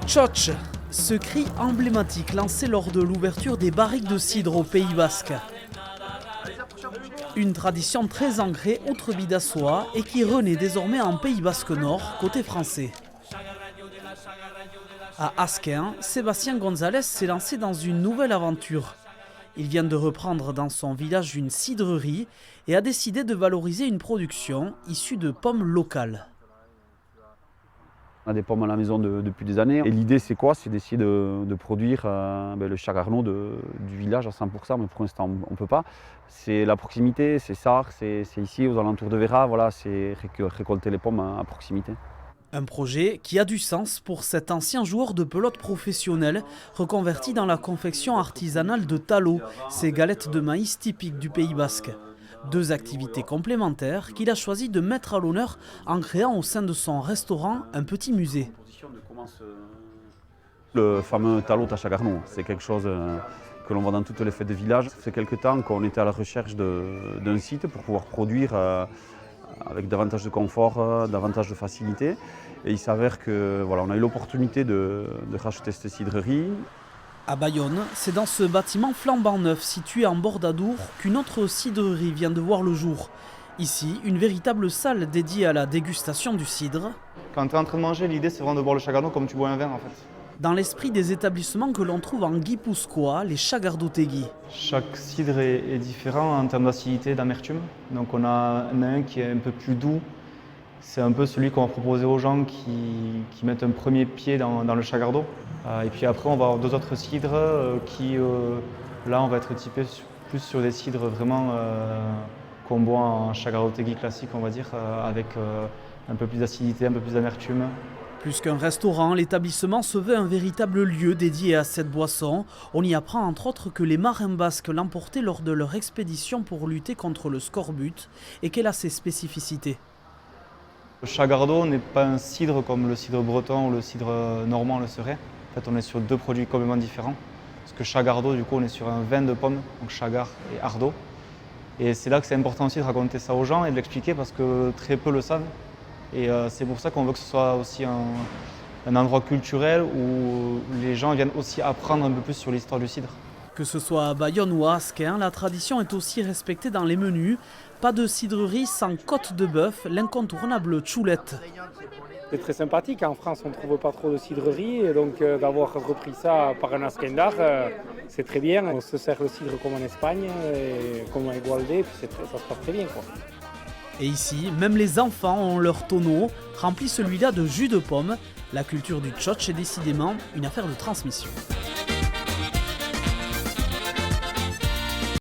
Tchotch, ce cri emblématique lancé lors de l'ouverture des barriques de cidre au Pays Basque. Une tradition très ancrée outre Bidassoa et qui renaît désormais en Pays Basque Nord, côté français. À Asquin, Sébastien González s'est lancé dans une nouvelle aventure. Il vient de reprendre dans son village une cidrerie et a décidé de valoriser une production issue de pommes locales. On a des pommes à la maison depuis des années. Et l'idée, c'est quoi? C'est d'essayer de produire le chagarneau du village à 100%, mais pour l'instant, on ne peut pas. C'est la proximité, c'est Sars, c'est ici, aux alentours de Vera, voilà, c'est récolter les pommes à proximité. Un projet qui a du sens pour cet ancien joueur de pelote professionnel reconverti dans la confection artisanale de talo, ces galettes de maïs typiques du Pays Basque. Deux activités complémentaires qu'il a choisi de mettre à l'honneur en créant au sein de son restaurant un petit musée. Le fameux talo tachagarno, c'est quelque chose que l'on voit dans toutes les fêtes de village. Ça fait quelques temps qu'on était à la recherche d'un site pour pouvoir produire avec davantage de confort, davantage de facilité. Et il s'avère que voilà, on a eu l'opportunité de racheter cette cidrerie. À Bayonne, c'est dans ce bâtiment flambant neuf situé en bord d'Adour qu'une autre cidrerie vient de voir le jour. Ici, une véritable salle dédiée à la dégustation du cidre. Quand tu es en train de manger, l'idée c'est vraiment de boire le chagarneau comme tu bois un vin en fait. Dans l'esprit des établissements que l'on trouve en Guipuscoa, les chagardotegui. Chaque cidre est différent en termes d'acidité, d'amertume. Donc on a un qui est un peu plus doux. C'est un peu celui qu'on va proposer aux gens qui mettent un premier pied dans le chagardeau. Et puis après, on va avoir deux autres cidres qui, là, on va être typé plus sur des cidres vraiment qu'on boit en chagardotegui classique, on va dire, avec un peu plus d'acidité, un peu plus d'amertume. Plus qu'un restaurant, l'établissement se veut un véritable lieu dédié à cette boisson. On y apprend entre autres que les marins basques l'emportaient lors de leur expédition pour lutter contre le scorbut et qu'elle a ses spécificités. Le chagardeau n'est pas un cidre comme le cidre breton ou le cidre normand le serait. En fait, on est sur deux produits complètement différents. Parce que chagardeau, du coup, on est sur un vin de pomme, donc chagar et ardo. Et c'est là que c'est important aussi de raconter ça aux gens et de l'expliquer parce que très peu le savent. Et c'est pour ça qu'on veut que ce soit aussi un endroit culturel où les gens viennent aussi apprendre un peu plus sur l'histoire du cidre. Que ce soit à Bayonne ou à Asquin, la tradition est aussi respectée dans les menus. Pas de cidrerie sans côte de bœuf, l'incontournable choulette. C'est très sympathique, en France on ne trouve pas trop de cidrerie, et donc d'avoir repris ça par un Asquindar, c'est très bien. On se sert le cidre comme en Espagne, comme en Igualde, et puis ça se passe très bien, quoi. Et ici, même les enfants ont leur tonneau, rempli celui-là de jus de pomme. La culture du tchotch est décidément une affaire de transmission.